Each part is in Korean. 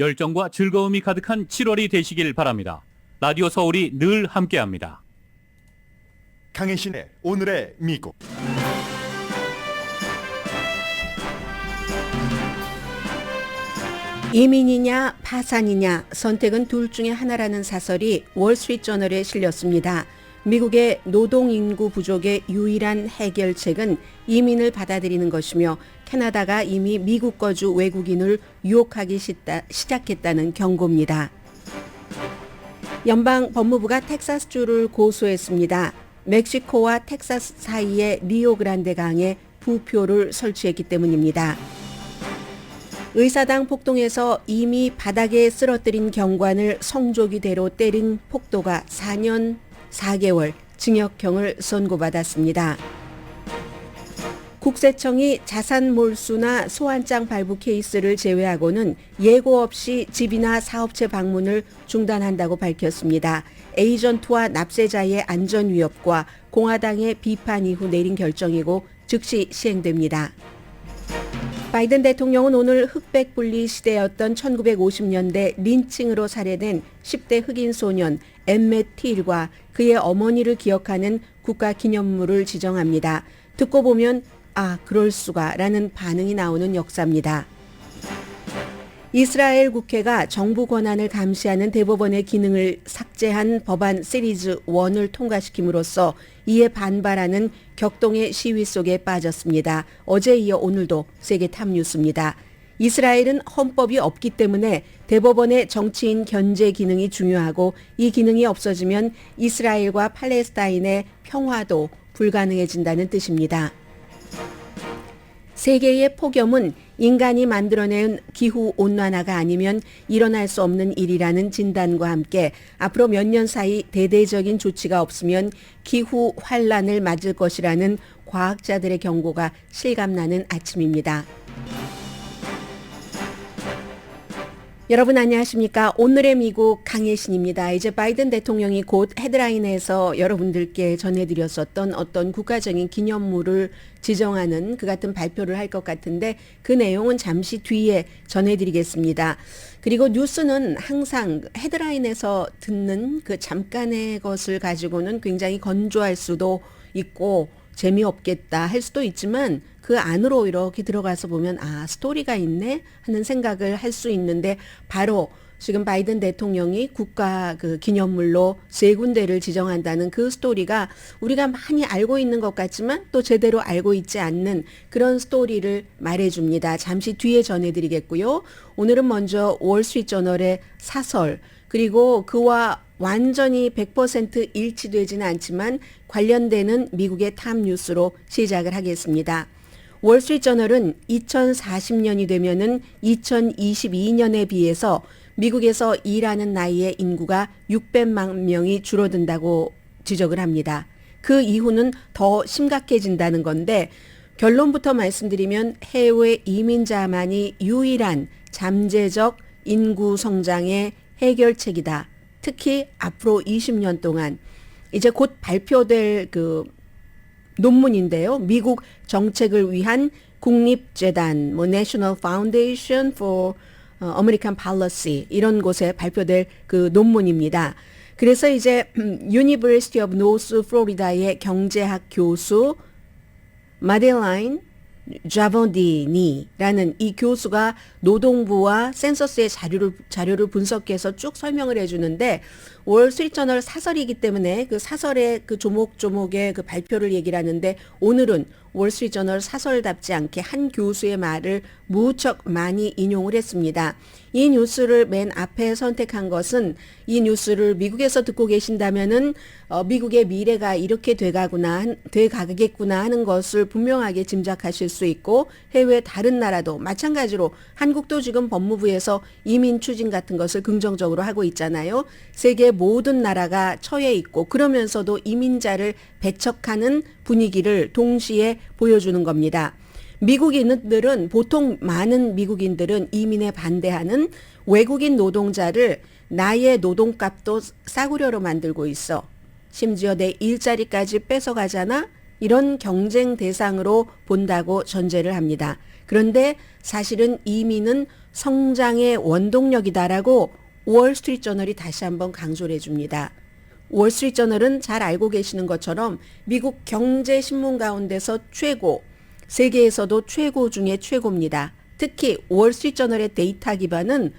열정과 즐거움이 가득한 7월이 되시길 바랍니다. 라디오 서울이 늘 함께합니다. 강혜신의 오늘의 미국. 이민이냐 파산이냐 선택은 둘 중에 하나라는 사설이 월스트리트저널에 실렸습니다. 미국의 노동인구 부족의 유일한 해결책은 이민을 받아들이는 것이며 캐나다가 이미 미국 거주 외국인을 유혹하기 시작했다는 경고입니다. 연방 법무부가 텍사스주를 고소했습니다. 멕시코와 텍사스 사이의 리오그란데 강에 부표를 설치했기 때문입니다. 의사당 폭동에서 이미 바닥에 쓰러뜨린 경관을 성조기대로 때린 폭도가 4년 4개월 징역형을 선고받았습니다. 국세청이 자산 몰수나 소환장 발부 케이스를 제외하고는 예고 없이 집이나 사업체 방문을 중단한다고 밝혔습니다. 에이전트와 납세자의 안전 위협과 공화당의 비판 이후 내린 결정이고 즉시 시행됩니다. 바이든 대통령은 오늘 흑백 분리 시대였던 1950년대 린칭으로 살해된 10대 흑인 소년 엠멧 틸과 그의 어머니를 기억하는 국가기념물을 지정합니다. 듣고 보면 아, 그럴 수가 라는 반응이 나오는 역사입니다. 이스라엘 국회가 정부 권한을 감시하는 대법원의 기능을 삭제한 법안 시리즈 1을 통과시킴으로써 이에 반발하는 격동의 시위 속에 빠졌습니다. 어제 이어 오늘도 세계 탑뉴스입니다. 이스라엘은 헌법이 없기 때문에 대법원의 정치인 견제 기능이 중요하고 이 기능이 없어지면 이스라엘과 팔레스타인의 평화도 불가능해진다는 뜻입니다. 세계의 폭염은 인간이 만들어낸 기후온난화가 아니면 일어날 수 없는 일이라는 진단과 함께 앞으로 몇 년 사이 대대적인 조치가 없으면 기후 환란을 맞을 것이라는 과학자들의 경고가 실감나는 아침입니다. 여러분 안녕하십니까? 오늘의 미국 강혜신입니다. 이제 바이든 대통령이 곧 헤드라인에서 여러분들께 전해드렸었던 어떤 국가적인 기념물을 지정하는 그 같은 발표를 할 것 같은데 그 내용은 잠시 뒤에 전해드리겠습니다. 그리고 뉴스는 항상 헤드라인에서 듣는 그 잠깐의 것을 가지고는 굉장히 건조할 수도 있고 재미없겠다 할 수도 있지만 그 안으로 이렇게 들어가서 보면 아, 스토리가 있네 하는 생각을 할 수 있는데 바로 지금 바이든 대통령이 국가 그 기념물로 3군데를 지정한다는 그 스토리가 우리가 많이 알고 있는 것 같지만 또 제대로 알고 있지 않는 그런 스토리를 말해줍니다. 잠시 뒤에 전해드리겠고요. 오늘은 먼저 월스트리트저널의 사설 그리고 그와 완전히 100% 일치되지는 않지만 관련되는 미국의 탑뉴스로 시작을 하겠습니다. 월스트리트저널은 2040년이 되면은 2022년에 비해서 미국에서 일하는 나이의 인구가 600만 명이 줄어든다고 지적을 합니다. 그 이후는 더 심각해진다는 건데 결론부터 말씀드리면 해외 이민자만이 유일한 잠재적 인구 성장의 해결책이다. 특히 앞으로 20년 동안 이제 곧 발표될 그 논문인데요. 미국 정책을 위한 국립재단, National Foundation for American Policy 이런 곳에 발표될 그 논문입니다. 그래서 이제 University of North Florida의 경제학 교수 마델라인 자본디니라는 이 교수가 노동부와 센서스의 자료를 분석해서 쭉 설명을 해주는데 월스트리트저널 사설이기 때문에 그 사설의 그 조목조목의 그 발표를 얘기를 하는데 오늘은 월스트리트저널 사설답지 않게 한 교수의 말을 무척 많이 인용을 했습니다. 이 뉴스를 맨 앞에 선택한 것은 이 뉴스를 미국에서 듣고 계신다면은 미국의 미래가 이렇게 돼가겠구나 하는 것을 분명하게 짐작하실 수 있고 해외 다른 나라도 마찬가지로 한국도 지금 법무부에서 이민 추진 같은 것을 긍정적으로 하고 있잖아요. 세계 모든 나라가 처해 있고 그러면서도 이민자를 배척하는 분위기를 동시에 보여주는 겁니다. 미국인들은 보통 많은 미국인들은 이민에 반대하는 외국인 노동자를 나의 노동값도 싸구려로 만들고 있어. 심지어 내 일자리까지 뺏어가잖아. 이런 경쟁 대상으로 본다고 전제를 합니다. 그런데 사실은 이민은 성장의 원동력이다라고 월스트리트저널이 다시 한번 강조를 해줍니다. 월스트리트저널은 잘 알고 계시는 것처럼 미국 경제신문 가운데서 최고, 세계에서도 최고 중에 최고입니다. 특히 월스트리트저널의 데이터 기반은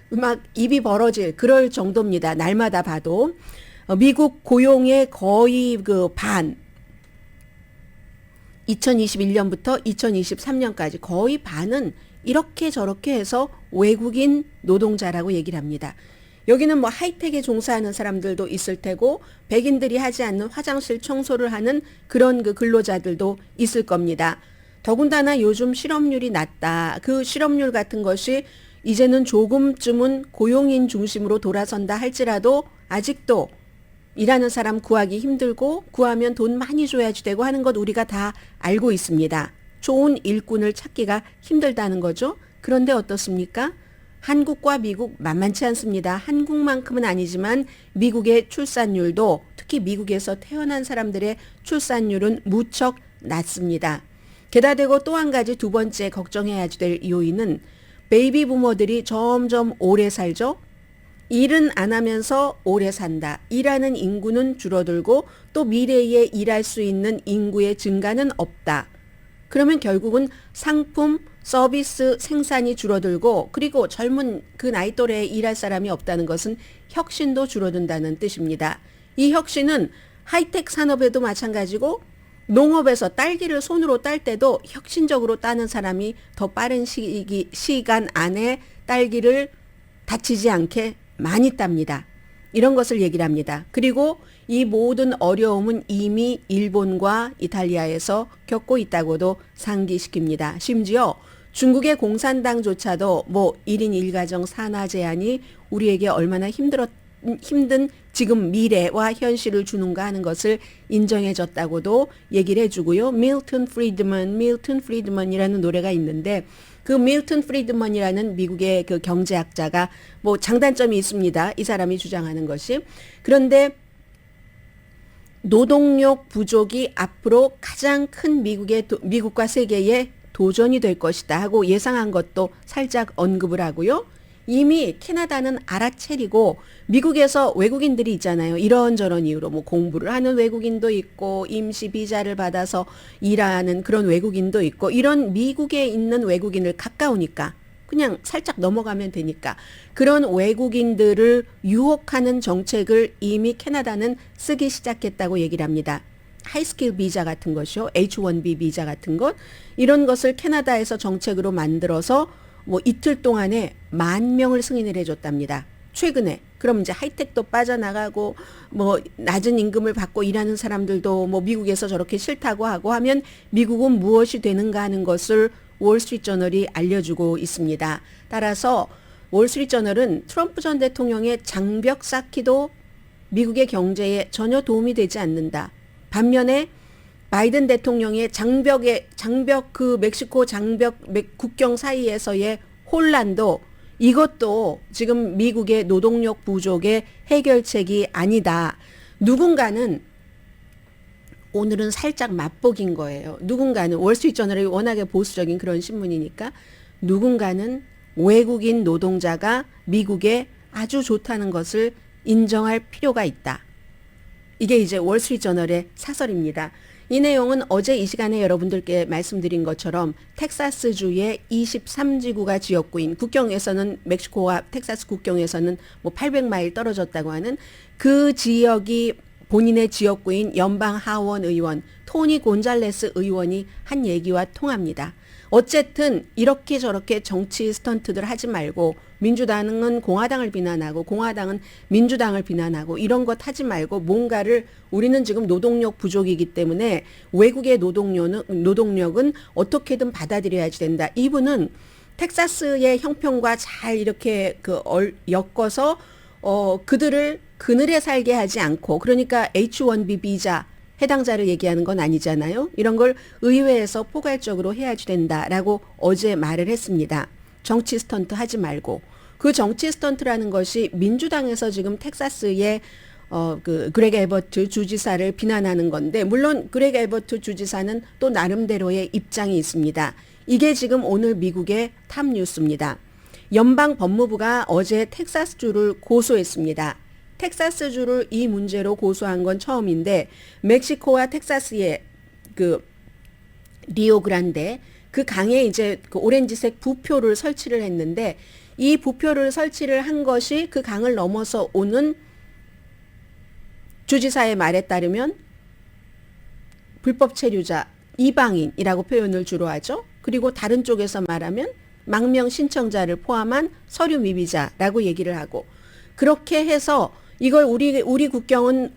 막 입이 벌어질 그럴 정도입니다. 날마다 봐도. 미국 고용의 거의 그 반, 2021년부터 2023년까지 거의 반은 이렇게 저렇게 해서 외국인 노동자라고 얘기를 합니다. 여기는 뭐 하이텍에 종사하는 사람들도 있을 테고 백인들이 하지 않는 화장실 청소를 하는 그런 그 근로자들도 있을 겁니다. 더군다나 요즘 실업률이 낮다. 그 실업률 같은 것이 이제는 조금쯤은 고용인 중심으로 돌아선다 할지라도 아직도 일하는 사람 구하기 힘들고 구하면 돈 많이 줘야지 되고 하는 것 우리가 다 알고 있습니다. 좋은 일꾼을 찾기가 힘들다는 거죠. 그런데 어떻습니까? 한국과 미국 만만치 않습니다. 한국만큼은 아니지만 미국의 출산율도 특히 미국에서 태어난 사람들의 출산율은 무척 낮습니다. 게다 대고 또 한 가지 두 번째 걱정해야 될 요인은 베이비 부모들이 점점 오래 살죠. 일은 안 하면서 오래 산다. 일하는 인구는 줄어들고 또 미래에 일할 수 있는 인구의 증가는 없다. 그러면 결국은 상품, 서비스 생산이 줄어들고 그리고 젊은 그 나이 또래에 일할 사람이 없다는 것은 혁신도 줄어든다는 뜻입니다. 이 혁신은 하이텍 산업에도 마찬가지고 농업에서 딸기를 손으로 딸 때도 혁신적으로 따는 사람이 더 빠른 시간 안에 딸기를 다치지 않게 많이 땁니다. 이런 것을 얘기를 합니다. 그리고 이 모든 어려움은 이미 일본과 이탈리아에서 겪고 있다고도 상기시킵니다. 심지어 중국의 공산당조차도 뭐 1인 1가정 산하 제한이 우리에게 얼마나 힘든 지금 미래와 현실을 주는가 하는 것을 인정해줬다고도 얘기를 해주고요. 밀턴 프리드먼이라는 노래가 있는데 그 밀턴 프리드먼이라는 미국의 그 경제학자가 뭐 장단점이 있습니다. 이 사람이 주장하는 것이. 그런데 노동력 부족이 앞으로 가장 큰 미국과 세계의 도전이 될 것이다 하고 예상한 것도 살짝 언급을 하고요. 이미 캐나다는 알아채리고 미국에서 외국인들이 있잖아요. 이런저런 이유로 뭐 공부를 하는 외국인도 있고 임시 비자를 받아서 일하는 그런 외국인도 있고 이런 미국에 있는 외국인을 가까우니까 그냥 살짝 넘어가면 되니까 그런 외국인들을 유혹하는 정책을 이미 캐나다는 쓰기 시작했다고 얘기를 합니다. 하이스킬 비자 같은 것이요. H1B 비자 같은 것. 이런 것을 캐나다에서 정책으로 만들어서 뭐 이틀 동안에 10,000명을 승인을 해줬답니다. 최근에. 그럼 이제 하이텍도 빠져나가고 뭐 낮은 임금을 받고 일하는 사람들도 뭐 미국에서 저렇게 싫다고 하고 하면 미국은 무엇이 되는가 하는 것을 월스트리트저널이 알려주고 있습니다. 따라서 월스트리트저널은 트럼프 전 대통령의 장벽 쌓기도 미국의 경제에 전혀 도움이 되지 않는다. 반면에 바이든 대통령의 장벽 그 멕시코 장벽 국경 사이에서의 혼란도 이것도 지금 미국의 노동력 부족의 해결책이 아니다. 누군가는 오늘은 살짝 맛보긴 거예요. 누군가는 월스트리트저널이 워낙에 보수적인 그런 신문이니까 누군가는 외국인 노동자가 미국에 아주 좋다는 것을 인정할 필요가 있다. 이게 이제 월스트리트저널의 사설입니다. 이 내용은 어제 이 시간에 여러분들께 말씀드린 것처럼 텍사스주의 23지구가 지역구인 국경에서는 멕시코와 텍사스 국경에서는 뭐 800마일 떨어졌다고 하는 그 지역이 본인의 지역구인 연방 하원 의원 토니 곤잘레스 의원이 한 얘기와 통합니다. 어쨌든 이렇게 저렇게 정치 스턴트들 하지 말고 민주당은 공화당을 비난하고 공화당은 민주당을 비난하고 이런 것 하지 말고 뭔가를 우리는 지금 노동력 부족이기 때문에 외국의 노동력은 어떻게든 받아들여야지 된다. 이분은 텍사스의 형평과 잘 이렇게 엮어서 그들을 그늘에 살게 하지 않고 그러니까 H1B 비자 해당자를 얘기하는 건 아니잖아요. 이런 걸 의회에서 포괄적으로 해야지 된다라고 어제 말을 했습니다. 정치 스턴트 하지 말고. 그 정치 스턴트라는 것이 민주당에서 지금 텍사스의 그 그렉 에버트 주지사를 비난하는 건데 물론 그렉 에버트 주지사는 또 나름대로의 입장이 있습니다. 이게 지금 오늘 미국의 탑 뉴스입니다. 연방 법무부가 어제 텍사스주를 고소했습니다. 텍사스주를 이 문제로 고소한 건 처음인데 멕시코와 텍사스의 그 리오그란데 그 강에 이제 그 오렌지색 부표를 설치를 했는데 이 부표를 설치를 한 것이 그 강을 넘어서 오는 주지사의 말에 따르면 불법 체류자, 이방인이라고 표현을 주로 하죠. 그리고 다른 쪽에서 말하면 망명 신청자를 포함한 서류 미비자라고 얘기를 하고 그렇게 해서 이걸 우리 국경은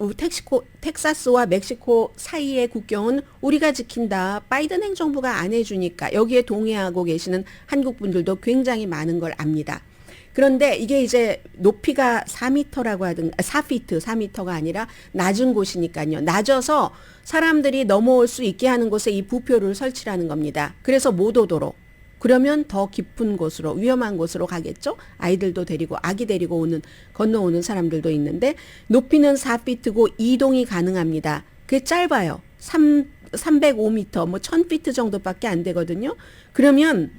텍사스와 멕시코 사이의 국경은 우리가 지킨다. 바이든 행정부가 안 해주니까 여기에 동의하고 계시는 한국 분들도 굉장히 많은 걸 압니다. 그런데 이게 이제 높이가 4m라고 하든가 4m가 아니라 낮은 곳이니까요. 낮아서 사람들이 넘어올 수 있게 하는 곳에 이 부표를 설치하는 겁니다. 그래서 못 오도록. 그러면 더 깊은 곳으로 위험한 곳으로 가겠죠. 아이들도 데리고 아기 데리고 건너오는 사람들도 있는데 높이는 4피트고 이동이 가능합니다. 그게 짧아요. 305m 뭐 1000피트 정도밖에 안 되거든요. 그러면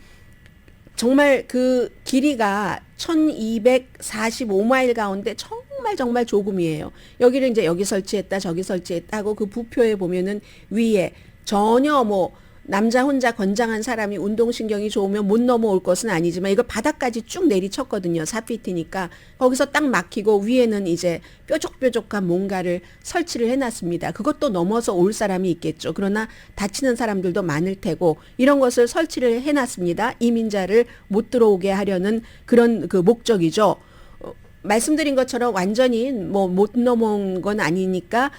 정말 그 길이가 1245마일 가운데 정말 조금이에요. 여기를 이제 여기 설치했다 저기 설치했다 하고 그 부표에 보면은 위에 전혀 뭐 남자 혼자 건장한 사람이 운동신경이 좋으면 못 넘어올 것은 아니지만 이거 바닥까지 쭉 내리쳤거든요. 4피트니까. 거기서 딱 막히고 위에는 이제 뾰족뾰족한 뭔가를 설치를 해놨습니다. 그것도 넘어서 올 사람이 있겠죠. 그러나 다치는 사람들도 많을 테고 이런 것을 설치를 해놨습니다. 이민자를 못 들어오게 하려는 그런 그 목적이죠. 말씀드린 것처럼 완전히 뭐 못 넘어온 건 아니니까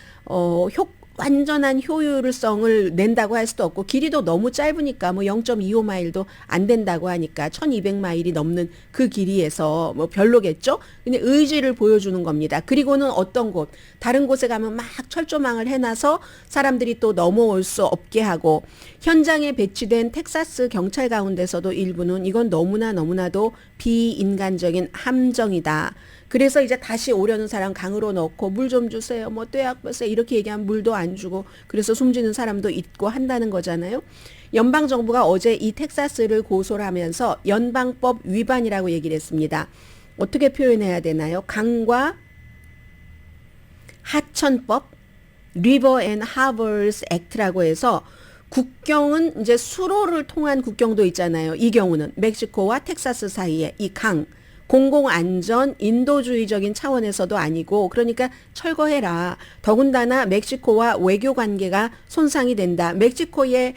완전한 효율성을 낸다고 할 수도 없고 길이도 너무 짧으니까 뭐 0.25마일도 안 된다고 하니까 1200마일이 넘는 그 길이에서 뭐 별로겠죠. 근데 의지를 보여주는 겁니다. 그리고는 어떤 곳 다른 곳에 가면 막 철조망을 해놔서 사람들이 또 넘어올 수 없게 하고 현장에 배치된 텍사스 경찰 가운데서도 일부는 이건 너무나도 비인간적인 함정이다. 그래서 이제 다시 오려는 사람 강으로 넣고 물 좀 주세요. 뭐 떼약 빼세요. 이렇게 얘기하면 물도 안 주고 그래서 숨지는 사람도 있고 한다는 거잖아요. 연방정부가 어제 이 텍사스를 고소를 하면서 연방법 위반이라고 얘기를 했습니다. 어떻게 표현해야 되나요? 강과 하천법 River and Harbors Act라고 해서 국경은 이제 수로를 통한 국경도 있잖아요. 이 경우는 멕시코와 텍사스 사이에 이 강 공공안전 인도주의적인 차원에서도 아니고 그러니까 철거해라. 더군다나 멕시코와 외교관계가 손상이 된다. 멕시코의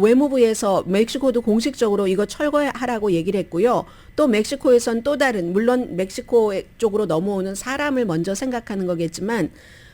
외무부에서 멕시코도 공식적으로 이거 철거하라고 얘기를 했고요. 또 멕시코에선 또 다른 물론 멕시코 쪽으로 넘어오는 사람을 먼저 생각하는 거겠지만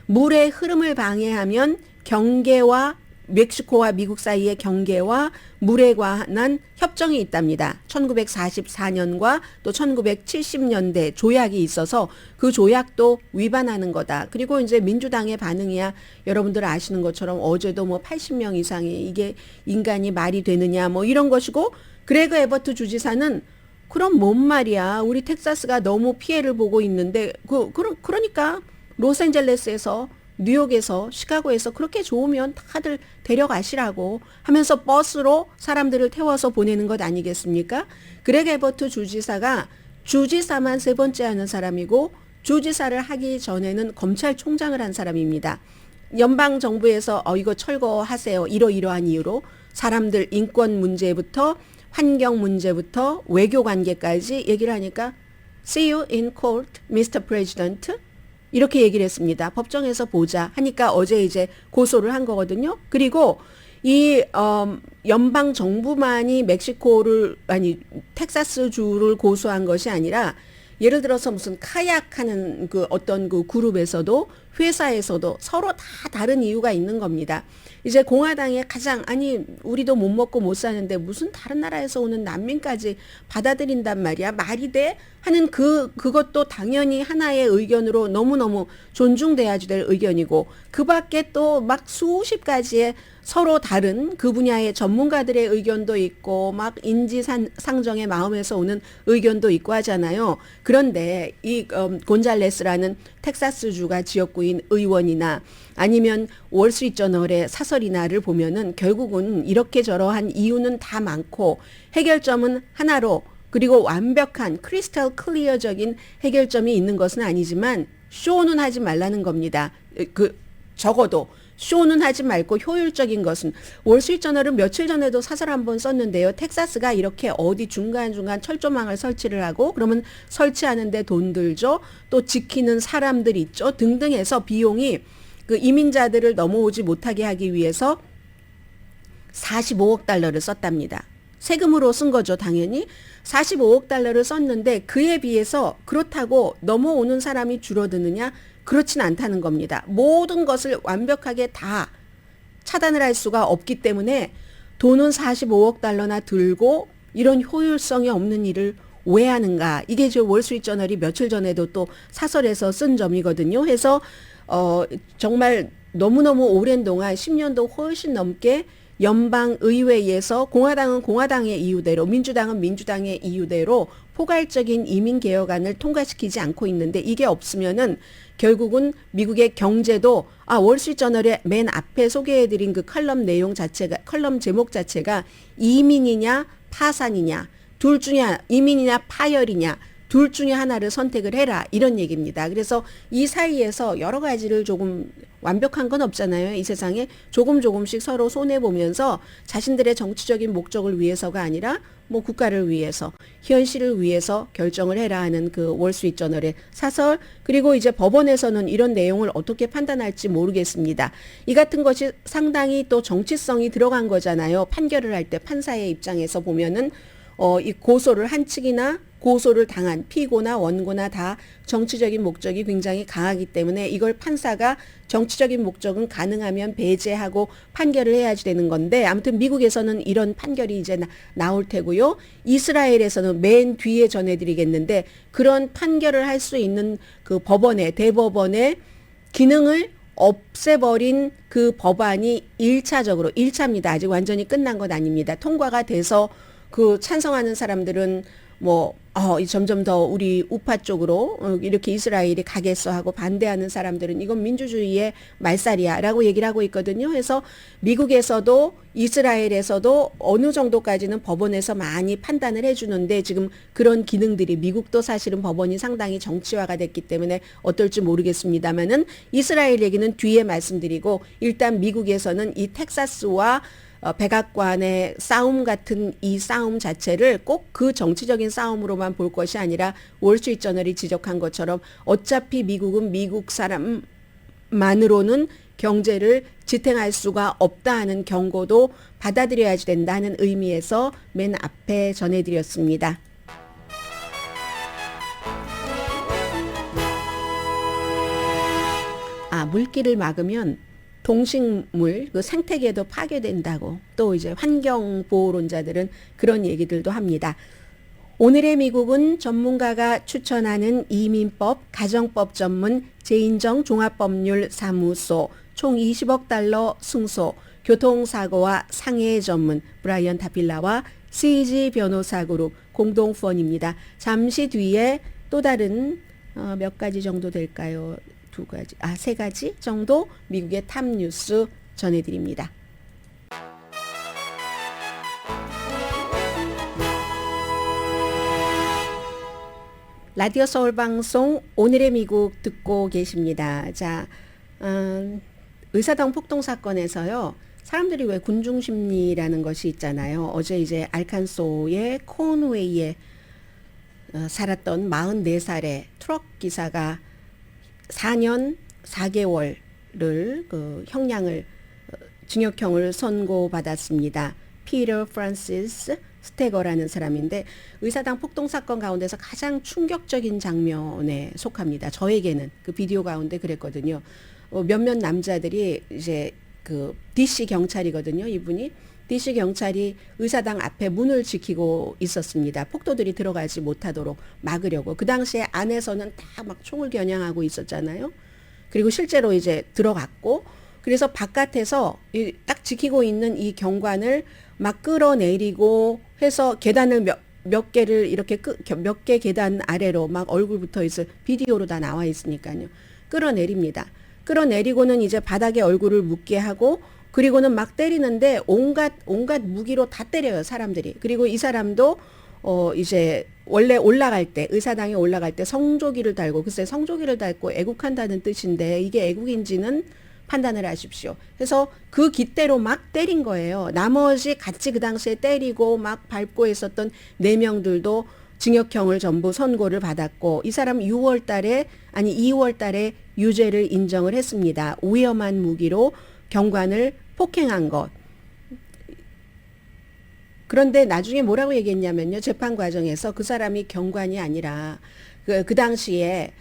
물의 흐름을 방해하면 경계와 멕시코와 미국 사이의 경계와 물에 관한 협정이 있답니다. 1944년과 또 1970년대 조약이 있어서 그 조약도 위반하는 거다. 그리고 이제 민주당의 반응이야 여러분들 아시는 것처럼 어제도 뭐 80명 이상이 이게 인간이 말이 되느냐 뭐 이런 것이고 그레그 에버트 주지사는 그럼 뭔 말이야. 우리 텍사스가 너무 피해를 보고 있는데 그러니까 로스앤젤레스에서 뉴욕에서 시카고에서 그렇게 좋으면 다들 데려가시라고 하면서 버스로 사람들을 태워서 보내는 것 아니겠습니까? 그레그 에버트 주지사가 주지사만 3번째 하는 사람이고 주지사를 하기 전에는 검찰총장을 한 사람입니다. 연방정부에서 이거 철거하세요. 이러이러한 이유로 사람들 인권 문제부터 환경 문제부터 외교 관계까지 얘기를 하니까 See you in court, Mr. President. 이렇게 얘기를 했습니다. 법정에서 보자 하니까 어제 이제 고소를 한 거거든요. 그리고 이 연방 정부만이 텍사스주를 고소한 것이 아니라 예를 들어서 무슨 카약하는 그 어떤 그 그룹에서도 회사에서도 서로 다 다른 이유가 있는 겁니다. 이제 공화당에 우리도 못 먹고 못 사는데 무슨 다른 나라에서 오는 난민까지 받아들인단 말이야. 말이 돼? 하는 그것도 당연히 하나의 의견으로 너무너무 존중돼야지 될 의견이고 그 밖에 또 막 수십 가지의 서로 다른 그 분야의 전문가들의 의견도 있고 막 인지상정의 마음에서 오는 의견도 있고 하잖아요. 그런데 이 곤잘레스라는 텍사스주가 지역구인 의원이나 아니면 월스트리트저널의 사설 사설이나를 보면은 결국은 이렇게 저러한 이유는 다 많고 해결점은 하나로, 그리고 완벽한 크리스탈 클리어적인 해결점이 있는 것은 아니지만 쇼는 하지 말라는 겁니다. 적어도 쇼는 하지 말고 효율적인 것은. 월스트리트저널은 며칠 전에도 사설 한번 썼는데요. 텍사스가 이렇게 어디 중간중간 철조망을 설치를 하고 그러면 설치하는데 돈 들죠. 또 지키는 사람들 있죠. 등등 해서 비용이 그 이민자들을 넘어오지 못하게 하기 위해서 45억 달러를 썼답니다. 세금으로 쓴 거죠, 당연히. 45억 달러를 썼는데 그에 비해서 그렇다고 넘어오는 사람이 줄어드느냐? 그렇진 않다는 겁니다. 모든 것을 완벽하게 다 차단을 할 수가 없기 때문에 돈은 45억 달러나 들고 이런 효율성이 없는 일을 왜 하는가? 이게 저 월스트리트저널이 며칠 전에도 또 사설에서 쓴 점이거든요. 해서 정말 너무너무 오랜 동안 10년도 훨씬 넘게 연방의회에서 공화당은 공화당의 이유대로, 민주당은 민주당의 이유대로 포괄적인 이민개혁안을 통과시키지 않고 있는데, 이게 없으면은 결국은 미국의 경제도, 월스트리트저널의 맨 앞에 소개해드린 그 컬럼 내용 자체가, 컬럼 제목 자체가 이민이냐 파산이냐, 둘 중에 이민이냐 파열이냐, 둘 중에 하나를 선택을 해라, 이런 얘기입니다. 그래서 이 사이에서 여러 가지를 조금, 완벽한 건 없잖아요. 이 세상에 조금씩 서로 손해보면서 자신들의 정치적인 목적을 위해서가 아니라 뭐 국가를 위해서, 현실을 위해서 결정을 해라 하는 그 월스트리트저널의 사설. 그리고 이제 법원에서는 이런 내용을 어떻게 판단할지 모르겠습니다. 이 같은 것이 상당히 또 정치성이 들어간 거잖아요. 판결을 할 때 판사의 입장에서 보면은 이 고소를 한 측이나 고소를 당한 피고나 원고나 다 정치적인 목적이 굉장히 강하기 때문에 이걸 판사가 정치적인 목적은 가능하면 배제하고 판결을 해야지 되는 건데, 아무튼 미국에서는 이런 판결이 이제 나올 테고요. 이스라엘에서는 맨 뒤에 전해드리겠는데, 그런 판결을 할 수 있는 그 법원의, 대법원의 기능을 없애버린 그 법안이 1차입니다. 아직 완전히 끝난 건 아닙니다. 통과가 돼서 그 찬성하는 사람들은 점점 더 우리 우파 쪽으로 이렇게 이스라엘이 가겠어 하고, 반대하는 사람들은 이건 민주주의의 말살이야 라고 얘기를 하고 있거든요. 그래서 미국에서도 이스라엘에서도 어느 정도까지는 법원에서 많이 판단을 해주는데, 지금 그런 기능들이, 미국도 사실은 법원이 상당히 정치화가 됐기 때문에 어떨지 모르겠습니다만은 이스라엘 얘기는 뒤에 말씀드리고, 일단 미국에서는 이 텍사스와 백악관의 싸움 같은 이 싸움 자체를 꼭 그 정치적인 싸움으로만 볼 것이 아니라, 월스트리트저널이 지적한 것처럼 어차피 미국은 미국 사람만으로는 경제를 지탱할 수가 없다 하는 경고도 받아들여야지 된다는 의미에서 맨 앞에 전해드렸습니다. 물길을 막으면 동식물, 그 생태계도 파괴된다고 또 이제 환경보호론자들은 그런 얘기들도 합니다. 오늘의 미국은 전문가가 추천하는 이민법, 가정법 전문 제인정 종합법률사무소, 총 20억 달러 승소, 교통사고와 상해 전문 브라이언 다필라와 CG 변호사그룹 공동후원입니다. 잠시 뒤에 또 다른 몇 가지 정도 될까요? 세 가지 정도 미국의 탑 뉴스 전해드립니다. 라디오 서울방송 오늘의 미국 듣고 계십니다. 자, 의사당 폭동 사건에서요, 사람들이 왜 군중심리라는 것이 있잖아요. 어제 이제 알칸소의 코온웨이에 살았던 44살의 트럭 기사가 4년 4개월을 징역형을 선고받았습니다. 피터 프란시스 스테거라는 사람인데, 의사당 폭동 사건 가운데서 가장 충격적인 장면에 속합니다. 저에게는 그 비디오 가운데 그랬거든요. 몇몇 남자들이 이제 그 DC 경찰이거든요. 이분이 DC 경찰이 의사당 앞에 문을 지키고 있었습니다. 폭도들이 들어가지 못하도록 막으려고. 그 당시에 안에서는 다 막 총을 겨냥하고 있었잖아요. 그리고 실제로 이제 들어갔고, 그래서 바깥에서 딱 지키고 있는 이 경관을 막 끌어내리고 해서 계단을 몇 개를 이렇게 몇 개 계단 아래로 막 얼굴 붙어 있을, 비디오로 다 나와 있으니까요. 끌어내립니다. 끌어내리고는 이제 바닥에 얼굴을 묻게 하고 그리고는 막 때리는데 온갖 무기로 다 때려요, 사람들이. 그리고 이 사람도 이제 원래 올라갈 때, 의사당에 올라갈 때 성조기를 달고, 글쎄 성조기를 달고 애국한다는 뜻인데 이게 애국인지는 판단을 하십시오. 그래서 그 기대로 막 때린 거예요. 나머지 같이 그 당시에 때리고 막 밟고 있었던 4명들도 징역형을 전부 선고를 받았고, 이 사람 2월 달에 유죄를 인정을 했습니다. 위험한 무기로 경관을 폭행한 것. 그런데 나중에 뭐라고 얘기했냐면요. 재판 과정에서 그 사람이 경관이 아니라 그 당시에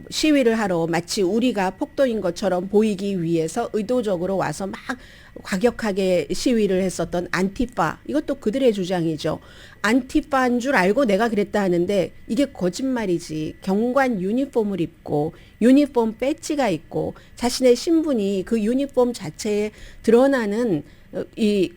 시위를 하러 마치 우리가 폭도인 것처럼 보이기 위해서 의도적으로 와서 막 과격하게 시위를 했었던 안티파, 이것도 그들의 주장이죠. 안티파인 줄 알고 내가 그랬다 하는데 이게 거짓말이지. 경관 유니폼을 입고 유니폼 배지가 있고 자신의 신분이 그 유니폼 자체에 드러나는 이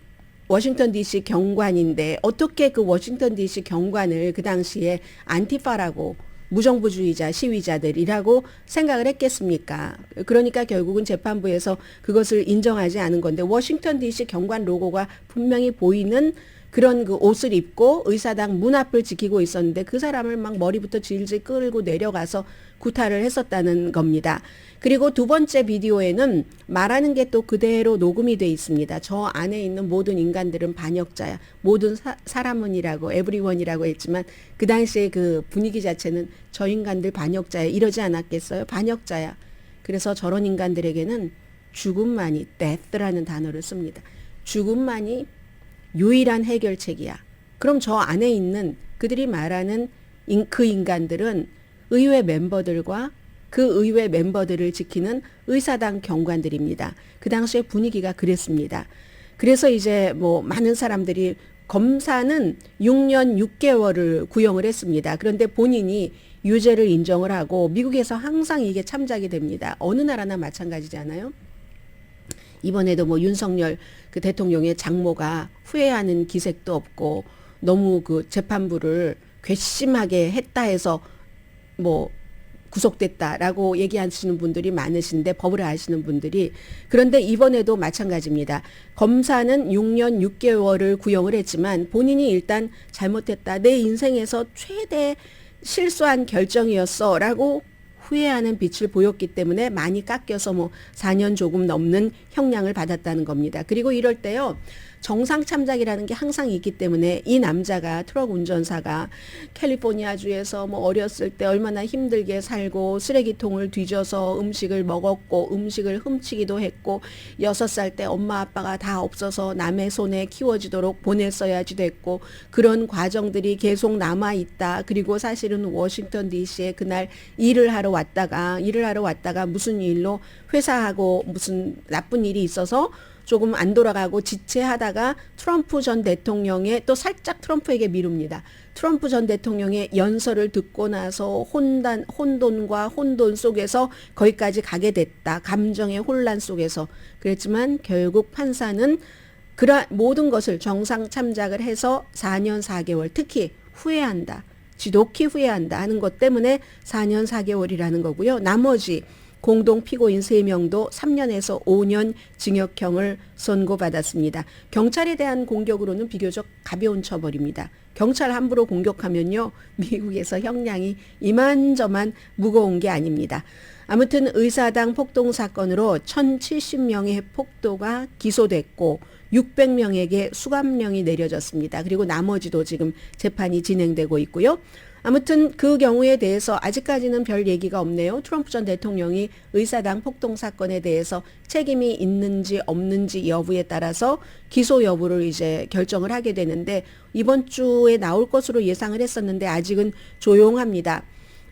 워싱턴 DC 경관인데 어떻게 그 워싱턴 DC 경관을 그 당시에 안티파라고, 무정부주의자 시위자들이라고 생각을 했겠습니까? 그러니까 결국은 재판부에서 그것을 인정하지 않은 건데, 워싱턴 DC 경관 로고가 분명히 보이는 그런 그 옷을 입고 의사당 문 앞을 지키고 있었는데 그 사람을 막 머리부터 질질 끌고 내려가서 구타를 했었다는 겁니다. 그리고 두 번째 비디오에는 말하는 게 또 그대로 녹음이 돼 있습니다. 저 안에 있는 모든 인간들은 반역자야. 모든 사람은이라고, 에브리원이라고 했지만 그 당시에 그 분위기 자체는 저 인간들 반역자야 이러지 않았겠어요? 반역자야. 그래서 저런 인간들에게는 죽음만이, death라는 단어를 씁니다. 죽음만이 유일한 해결책이야. 그럼 저 안에 있는 그들이 말하는 그 인간들은 의회 멤버들과 그 의회 멤버들을 지키는 의사당 경관들입니다. 그 당시에 분위기가 그랬습니다. 그래서 이제 뭐 많은 사람들이, 검사는 6년 6개월을 구형을 했습니다. 그런데 본인이 유죄를 인정을 하고, 미국에서 항상 이게 참작이 됩니다. 어느 나라나 마찬가지잖아요. 이번에도 뭐 윤석열 그 대통령의 장모가 후회하는 기색도 없고 너무 그 재판부를 괘씸하게 했다 해서 뭐 구속됐다라고 얘기하시는 분들이 많으신데, 법을 아시는 분들이. 그런데 이번에도 마찬가지입니다. 검사는 6년 6개월을 구형을 했지만 본인이 일단 잘못했다, 내 인생에서 최대 실수한 결정이었어 라고 후회하는 빛을 보였기 때문에 많이 깎여서 뭐 4년 조금 넘는 형량을 받았다는 겁니다. 그리고 이럴 때요, 정상 참작이라는 게 항상 있기 때문에 이 남자가, 트럭 운전사가 캘리포니아주에서 뭐 어렸을 때 얼마나 힘들게 살고 쓰레기통을 뒤져서 음식을 먹었고 음식을 훔치기도 했고 6살 때 엄마 아빠가 다 없어서 남의 손에 키워지도록 보냈어야지 됐고, 그런 과정들이 계속 남아있다. 그리고 사실은 워싱턴 DC에 그날 일을 하러 왔다가 무슨 일로 회사하고 무슨 나쁜 일이 있어서 조금 안 돌아가고 지체하다가 트럼프 전 대통령의, 또 살짝 트럼프에게 미룹니다. 트럼프 전 대통령의 연설을 듣고 나서 혼돈과 혼돈 속에서 거기까지 가게 됐다. 감정의 혼란 속에서. 그랬지만 결국 판사는 모든 것을 정상 참작을 해서 4년 4개월, 특히 후회한다, 지독히 후회한다 하는 것 때문에 4년 4개월이라는 거고요. 나머지 공동 피고인 3명도 3년에서 5년 징역형을 선고받았습니다. 경찰에 대한 공격으로는 비교적 가벼운 처벌입니다. 경찰 함부로 공격하면요, 미국에서 형량이 이만저만 무거운 게 아닙니다. 아무튼 의사당 폭동 사건으로 1070명의 폭도가 기소됐고 600명에게 수감령이 내려졌습니다. 그리고 나머지도 지금 재판이 진행되고 있고요. 아무튼 그 경우에 대해서 아직까지는 별 얘기가 없네요. 트럼프 전 대통령이 의사당 폭동 사건에 대해서 책임이 있는지 없는지 여부에 따라서 기소 여부를 이제 결정을 하게 되는데, 이번 주에 나올 것으로 예상을 했었는데 아직은 조용합니다.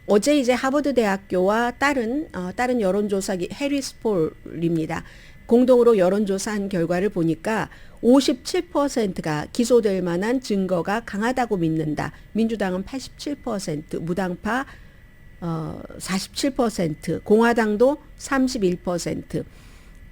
어제 이제 하버드 대학교와 다른 여론조사기 해리스 폴입니다. 공동으로 여론조사한 결과를 보니까 57%가 기소될 만한 증거가 강하다고 믿는다. 민주당은 87%, 무당파 47%, 공화당도 31%.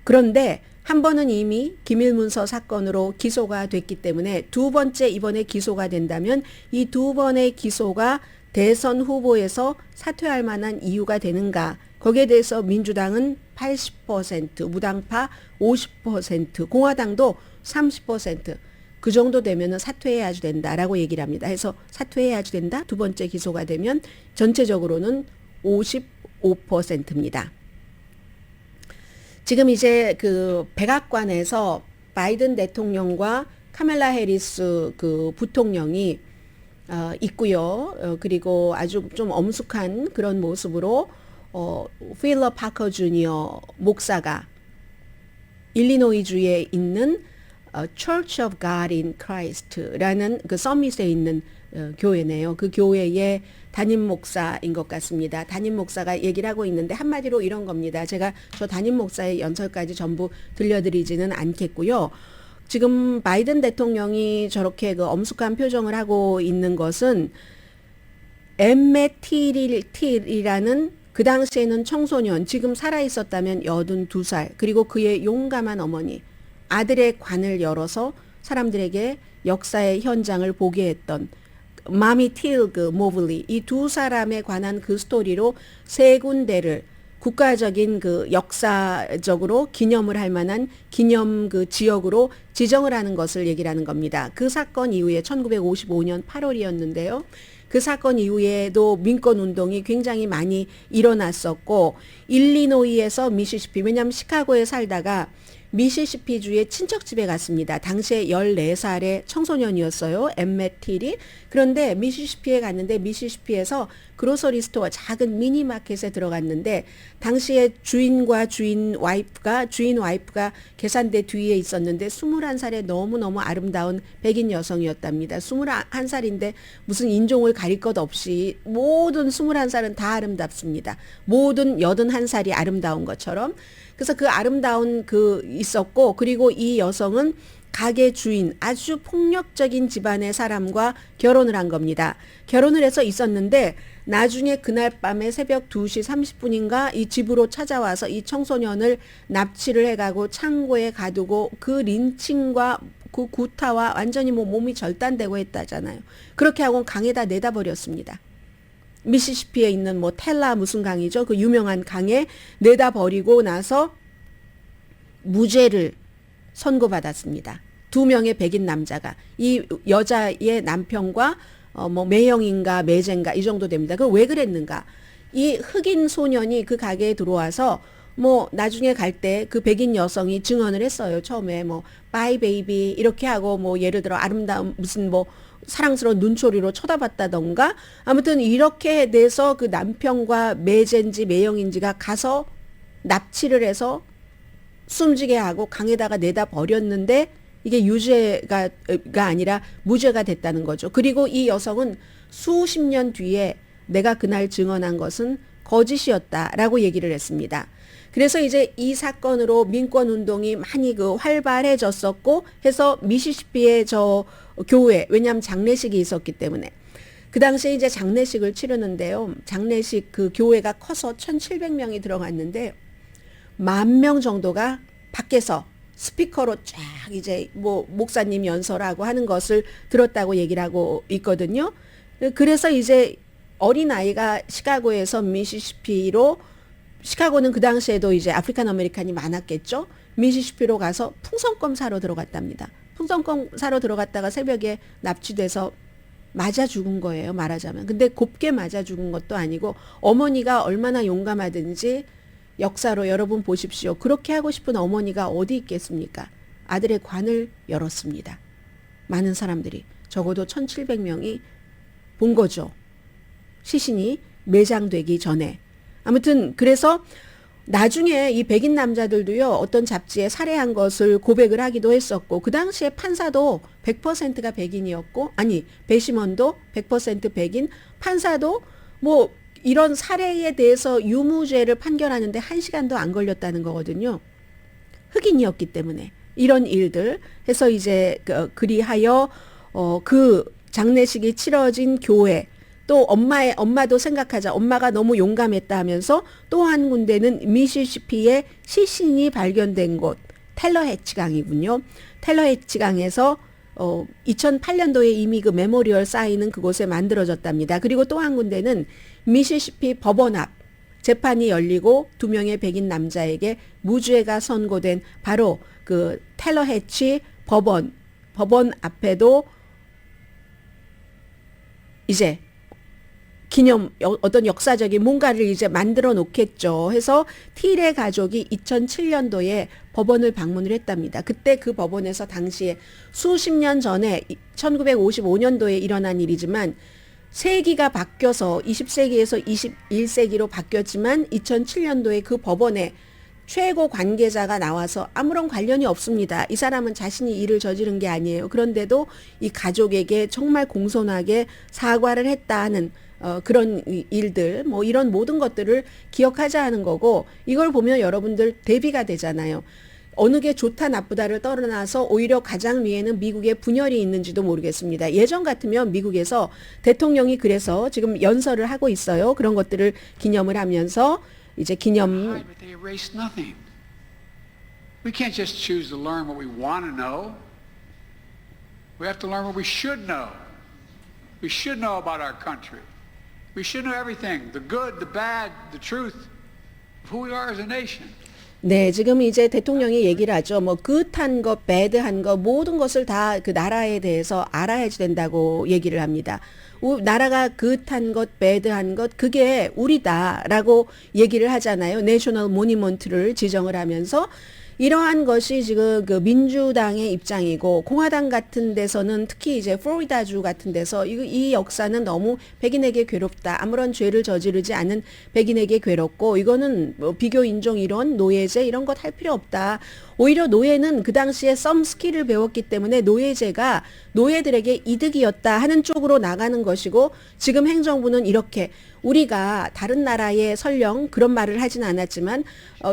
그런데 한 번은 이미 기밀문서 사건으로 기소가 됐기 때문에 두 번째 이번에 기소가 된다면 이 두 번의 기소가 대선 후보에서 사퇴할 만한 이유가 되는가? 거기에 대해서 민주당은 80%, 무당파 50%, 공화당도 30%. 그 정도 되면 사퇴해야 된다라고 얘기를 합니다. 해서 사퇴해야 된다. 두 번째 기소가 되면 전체적으로는 55%입니다. 지금 이제 그 백악관에서 바이든 대통령과 카멜라 해리스 그 부통령이 있고요. 그리고 아주 좀 엄숙한 그런 모습으로 필러 파커 주니어 목사가 일리노이주에 있는 Church of God in Christ라는 그 서밋에 있는 교회네요. 그 교회의 담임 목사인 것 같습니다. 담임 목사가 얘기를 하고 있는데 한마디로 이런 겁니다. 제가 저 담임 목사의 연설까지 전부 들려드리지는 않겠고요. 지금 바이든 대통령이 저렇게 그 엄숙한 표정을 하고 있는 것은 엠메틸이라는 그 당시에는 청소년, 지금 살아있었다면 82살, 그리고 그의 용감한 어머니, 아들의 관을 열어서 사람들에게 역사의 현장을 보게 했던 마미 틸그 모블리, 이 두 사람에 관한 그 스토리로 세 군데를 국가적인 그 역사적으로 기념을 할 만한 기념 그 지역으로 지정을 하는 것을 얘기를 하는 겁니다. 그 사건 이후에 1955년 8월이었는데요. 그 사건 이후에도 민권 운동이 굉장히 많이 일어났었고, 일리노이에서 미시시피, 왜냐하면 시카고에 살다가 미시시피주의 친척집에 갔습니다. 당시에 14살의 청소년이었어요. 엠메틸이. 그런데 미시시피에 갔는데 미시시피에서 그로서리 스토어, 작은 미니마켓에 들어갔는데 당시에 주인 와이프가 계산대 뒤에 있었는데 21살의 너무너무 아름다운 백인 여성이었답니다. 21살인데 무슨 인종을 가릴 것 없이 모든 21살은 다 아름답습니다. 모든 81살이 아름다운 것처럼. 그래서 그 아름다운 그 있었고, 그리고 이 여성은 가게 주인, 아주 폭력적인 집안의 사람과 결혼을 한 겁니다. 결혼을 해서 있었는데 나중에 그날 밤에 새벽 2시 30분인가 이 집으로 찾아와서 이 청소년을 납치를 해가고 창고에 가두고 그 린칭과 그 구타와 완전히 뭐 몸이 절단되고 했다잖아요. 그렇게 하고 강에다 내다 버렸습니다. 미시시피에 있는 뭐 텔라 무슨 강이죠? 그 유명한 강에 내다 버리고 나서 무죄를 선고받았습니다. 2명의 백인 남자가, 이 여자의 남편과 뭐 매형인가 매제인가 이 정도 됩니다. 그 왜 그랬는가? 이 흑인 소년이 그 가게에 들어와서 뭐 나중에 갈 때 그 백인 여성이 증언을 했어요. 처음에 뭐 바이 베이비 이렇게 하고 뭐 예를 들어 아름다운 무슨 뭐 사랑스러운 눈초리로 쳐다봤다던가, 아무튼 이렇게 돼서 그 남편과 매제인지 매형인지가 가서 납치를 해서 숨지게 하고 강에다가 내다 버렸는데 이게 유죄가 아니라 무죄가 됐다는 거죠. 그리고 이 여성은 수십 년 뒤에 내가 그날 증언한 것은 거짓이었다라고 얘기를 했습니다. 그래서 이제 이 사건으로 민권 운동이 많이 그 활발해졌었고 해서 미시시피의 저 교회, 왜냐하면 장례식이 있었기 때문에 그 당시에 이제 장례식을 치르는데요. 장례식 그 교회가 커서 1,700명이 들어갔는데 10,000명 정도가 밖에서 스피커로 쫙 이제 뭐 목사님 연설하고 하는 것을 들었다고 얘기를 하고 있거든요. 그래서 이제 어린아이가 시카고에서 미시시피로, 시카고는 그 당시에도 이제 아프리칸 아메리칸이 많았겠죠. 미시시피로 가서 풍선껌 사러 들어갔답니다. 풍선껌 사러 들어갔다가 새벽에 납치돼서 맞아 죽은 거예요, 말하자면. 근데 곱게 맞아 죽은 것도 아니고 어머니가 얼마나 용감하든지 역사로 여러분 보십시오. 그렇게 하고 싶은 어머니가 어디 있겠습니까? 아들의 관을 열었습니다. 많은 사람들이, 적어도 1,700명이 본 거죠. 시신이 매장되기 전에. 아무튼 그래서 나중에 이 백인 남자들도요, 어떤 잡지에 살해한 것을 고백을 하기도 했었고, 그 당시에 판사도 100%가 백인이었고, 아니 배심원도 100% 백인, 판사도 뭐 이런 살해에 대해서 유무죄를 판결하는데 1시간도 안 걸렸다는 거거든요. 흑인이었기 때문에. 이런 일들 해서 이제 그리하여 그 장례식이 치러진 교회, 또 엄마도 생각하자. 엄마가 너무 용감했다 하면서 또 한 군데는 미시시피의 시신이 발견된 곳, 텔러해치 강이군요. 텔러해치 강에서 2008년도에 이미 그 메모리얼 사인은 그곳에 만들어졌답니다. 그리고 또 한 군데는 미시시피 법원 앞, 재판이 열리고 2명의 백인 남자에게 무죄가 선고된 바로 그 텔러 해치 법원 앞에도 이제 기념 어떤 역사적인 뭔가를 이제 만들어 놓겠죠. 해서 틸의 가족이 2007년도에 법원을 방문을 했답니다. 그때 그 법원에서 당시에 수십 년 전에 1955년도에 일어난 일이지만 세기가 바뀌어서 20세기에서 21세기로 바뀌었지만 2007년도에 그 법원에 최고 관계자가 나와서 아무런 관련이 없습니다. 이 사람은 자신이 일을 저지른 게 아니에요. 그런데도 이 가족에게 정말 공손하게 사과를 했다 하는 그런 일들, 뭐 이런 모든 것들을 기억하자 하는 거고, 이걸 보면 여러분들 대비가 되잖아요. 어느 게 좋다 나쁘다를 떠나서 오히려 가장 위에는 미국의 분열이 있는지도 모르겠습니다. 예전 같으면 미국에서 대통령이 그래서 지금 연설을 하고 있어요. 그런 것들을 기념을 하면서 이제 기념 But they erase nothing. We can't just choose to learn what we want to know. We have to learn what we should know. We should know about our country. We should know everything, the good, the bad, the truth of who we are as a nation. 네, 지금 이제 대통령이 얘기를 하죠. 뭐 굿한 것, 배드한 것 모든 것을 다 그 나라에 대해서 알아야 된다고 얘기를 합니다. 나라가 굿한 것, 배드한 것 그게 우리다라고 얘기를 하잖아요. 내셔널 모니먼트를 지정을 하면서 이러한 것이 지금 그 민주당의 입장이고, 공화당 같은 데서는 특히 이제 플로리다주 같은 데서 이 역사는 너무 백인에게 괴롭다. 아무런 죄를 저지르지 않은 백인에게 괴롭고, 이거는 뭐 비교 인종 이론, 노예제 이런 것 할 필요 없다. 오히려 노예는 그 당시에 썸 스킬을 배웠기 때문에 노예제가 노예들에게 이득이었다 하는 쪽으로 나가는 것이고, 지금 행정부는 이렇게 우리가 다른 나라에 설령 그런 말을 하진 않았지만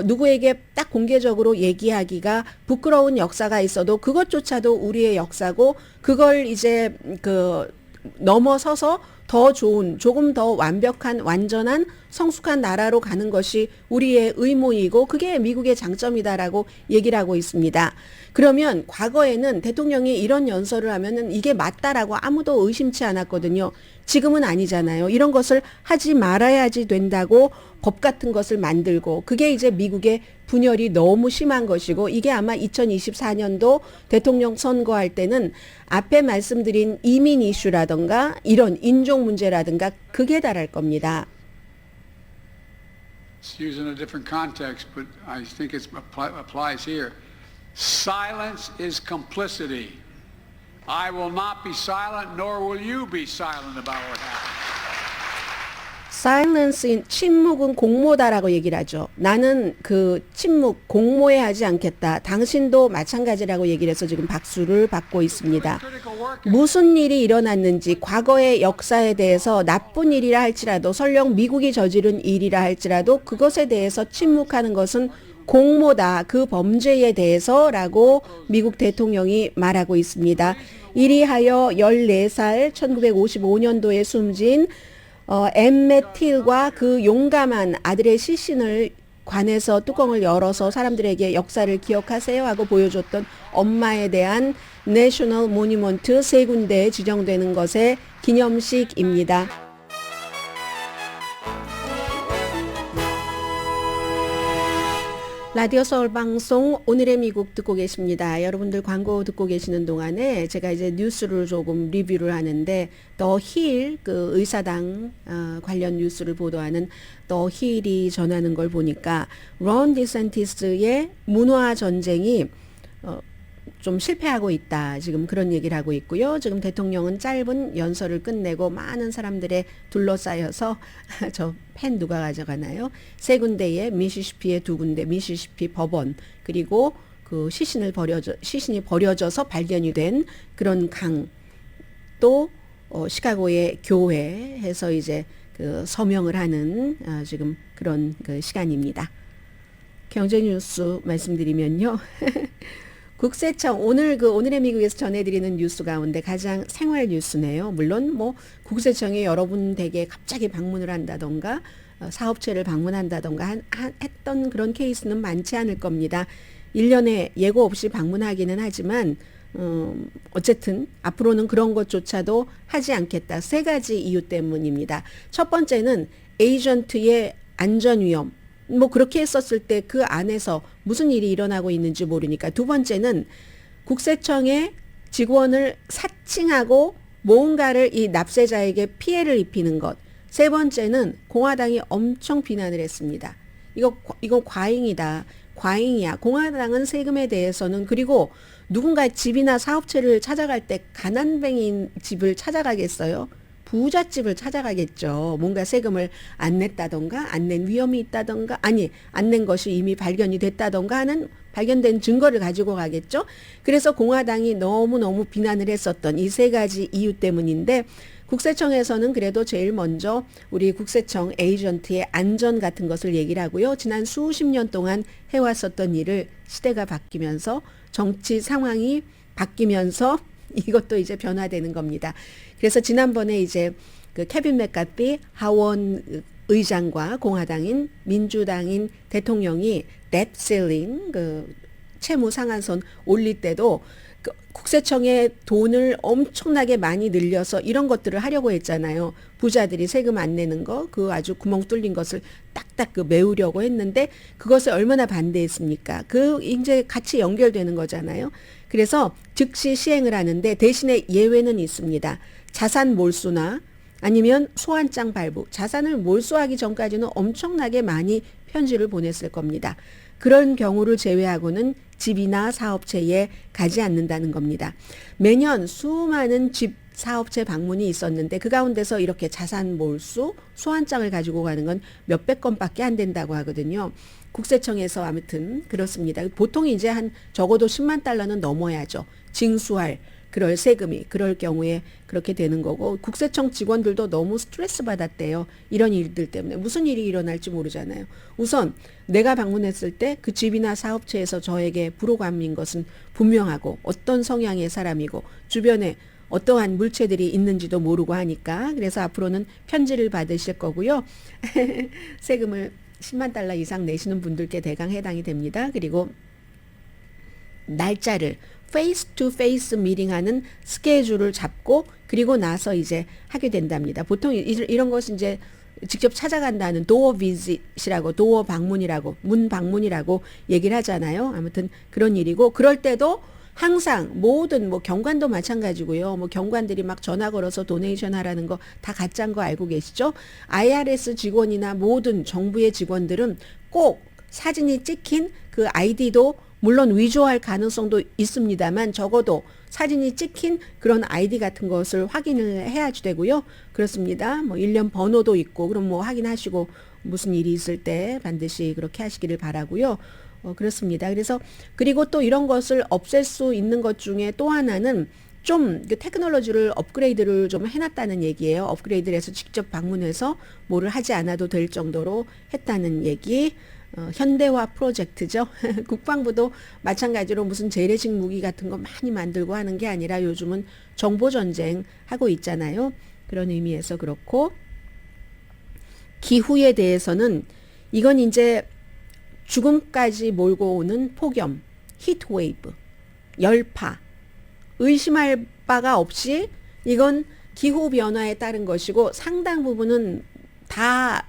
누구에게 딱 공개적으로 얘기하기가 부끄러운 역사가 있어도 그것조차도 우리의 역사고, 그걸 이제 그 넘어서서 더 좋은, 조금 더 완벽한, 완전한, 성숙한 나라로 가는 것이 우리의 의무이고 그게 미국의 장점이다라고 얘기를 하고 있습니다. 그러면 과거에는 대통령이 이런 연설을 하면은 이게 맞다라고 아무도 의심치 않았거든요. 지금은 아니잖아요. 이런 것을 하지 말아야지 된다고 법 같은 것을 만들고, 그게 이제 미국의 분열이 너무 심한 것이고, 이게 아마 2024년도 대통령 선거할 때는 앞에 말씀드린 이민 이슈라든가 이런 인종 문제라든가 극에 달할 겁니다. It's used in a different context, but I think it applies here. Silence is complicity. I will not be silent, nor will you be silent about what happened. Silence, 침묵은 공모다라고 얘기를 하죠. 나는 그 침묵, 공모해 하지 않겠다. 당신도 마찬가지라고 얘기를 해서 지금 박수를 받고 있습니다. 무슨 일이 일어났는지 과거의 역사에 대해서 나쁜 일이라 할지라도, 설령 미국이 저지른 일이라 할지라도 그것에 대해서 침묵하는 것은 공모다. 그 범죄에 대해서라고 미국 대통령이 말하고 있습니다. 이리하여 14살 1955년도에 숨진 엠멧 틸과 그 용감한 아들의 시신을 관에서 뚜껑을 열어서 사람들에게 역사를 기억하세요 하고 보여줬던 엄마에 대한 내셔널 모니먼트 3군데에 지정되는 것의 기념식입니다. 라디오 서울 방송 오늘의 미국 듣고 계십니다. 여러분들 광고 듣고 계시는 동안에 제가 이제 뉴스를 조금 리뷰를 하는데, 더 힐 그 의사당 관련 뉴스를 보도하는 더 힐이 전하는 걸 보니까 론 디샌티스의 문화 전쟁이 좀 실패하고 있다. 지금 그런 얘기를 하고 있고요. 지금 대통령은 짧은 연설을 끝내고 많은 사람들에 둘러싸여서 저 펜 누가 가져가나요? 3군데에 미시시피에 2군데, 미시시피 법원, 그리고 그 시신이 버려져서 발견이 된 그런 강, 또 시카고의 교회에서 이제 그 서명을 하는 지금 그런 그 시간입니다. 경제 뉴스 말씀드리면요. 국세청 오늘의 미국에서 전해드리는 뉴스 가운데 가장 생활 뉴스네요. 물론 뭐 국세청이 여러분 댁에 갑자기 방문을 한다던가 사업체를 방문한다던가 했던 그런 케이스는 많지 않을 겁니다. 1년에 예고 없이 방문하기는 하지만 어쨌든 앞으로는 그런 것조차도 하지 않겠다. 3가지 이유 때문입니다. 첫 번째는 에이전트의 안전위험, 뭐 그렇게 했었을 때 그 안에서 무슨 일이 일어나고 있는지 모르니까. 두 번째는 국세청의 직원을 사칭하고 뭔가를 이 납세자에게 피해를 입히는 것. 세 번째는 공화당이 엄청 비난을 했습니다. 이거 과잉이다. 과잉이야. 공화당은 세금에 대해서는, 그리고 누군가 집이나 사업체를 찾아갈 때 가난뱅이인 집을 찾아가겠어요? 부잣집을 찾아가겠죠. 뭔가 세금을 안 냈다던가 안 낸 위험이 있다던가, 아니 안 낸 것이 이미 발견이 됐다던가 하는 발견된 증거를 가지고 가겠죠. 그래서 공화당이 너무너무 비난을 했었던 이 세 가지 이유 때문인데, 국세청에서는 그래도 제일 먼저 우리 국세청 에이전트의 안전 같은 것을 얘기를 하고요. 지난 수십 년 동안 해왔었던 일을 시대가 바뀌면서 정치 상황이 바뀌면서 이것도 이제 변화되는 겁니다. 그래서 지난번에 이제 그 케빈 맥카티 하원 의장과 공화당인 민주당인 대통령이 뎁 실링, 그 채무 상한선 올릴 때도 그 국세청에 돈을 엄청나게 많이 늘려서 이런 것들을 하려고 했잖아요. 부자들이 세금 안 내는 거, 그 아주 구멍 뚫린 것을 딱딱 그 메우려고 했는데 그것을 얼마나 반대했습니까? 그 이제 같이 연결되는 거잖아요. 그래서 즉시 시행을 하는데 대신에 예외는 있습니다. 자산 몰수나 아니면 소환장 발부. 자산을 몰수하기 전까지는 엄청나게 많이 편지를 보냈을 겁니다. 그런 경우를 제외하고는 집이나 사업체에 가지 않는다는 겁니다. 매년 수많은 집 사업체 방문이 있었는데 그 가운데서 이렇게 자산 몰수, 소환장을 가지고 가는 건 몇백 건밖에 안 된다고 하거든요. 국세청에서 아무튼 그렇습니다. 보통 이제 한 적어도 10만 달러는 넘어야죠. 징수할 그럴 세금이, 그럴 경우에 그렇게 되는 거고, 국세청 직원들도 너무 스트레스 받았대요. 이런 일들 때문에. 무슨 일이 일어날지 모르잖아요. 우선 내가 방문했을 때 그 집이나 사업체에서 저에게 불호감인 것은 분명하고 어떤 성향의 사람이고 주변에 어떠한 물체들이 있는지도 모르고 하니까. 그래서 앞으로는 편지를 받으실 거고요. 세금을 10만 달러 이상 내시는 분들께 대강 해당이 됩니다. 그리고 날짜를 페이스 투 페이스 미팅하는 스케줄을 잡고 그리고 나서 이제 하게 된답니다. 보통 이런 것은 이제 직접 찾아간다는 도어 비짓이라고, 도어 방문이라고, 문 방문이라고 얘기를 하잖아요. 아무튼 그런 일이고, 그럴 때도 항상 모든 뭐 경관도 마찬가지고요. 뭐 경관들이 막 전화 걸어서 도네이션 하라는 거 다 가짜인 거 알고 계시죠? IRS 직원이나 모든 정부의 직원들은 꼭 사진이 찍힌 그 아이디도 물론 위조할 가능성도 있습니다만 적어도 사진이 찍힌 그런 아이디 같은 것을 확인을 해야지 되고요. 그렇습니다. 뭐 일련 번호도 있고, 그럼 뭐 확인하시고 무슨 일이 있을 때 반드시 그렇게 하시기를 바라고요. 그렇습니다. 그래서 그리고 또 이런 것을 없앨 수 있는 것 중에 또 하나는 좀 그 테크놀로지를 업그레이드를 좀 해놨다는 얘기예요. 업그레이드를 해서 직접 방문해서 뭐를 하지 않아도 될 정도로 했다는 얘기. 현대화 프로젝트죠. 국방부도 마찬가지로 무슨 재래식 무기 같은 거 많이 만들고 하는 게 아니라 요즘은 정보전쟁 하고 있잖아요. 그런 의미에서 그렇고, 기후에 대해서는 이건 이제 죽음까지 몰고 오는 폭염, 히트웨이브, 열파, 의심할 바가 없이 이건 기후변화에 따른 것이고, 상당 부분은 다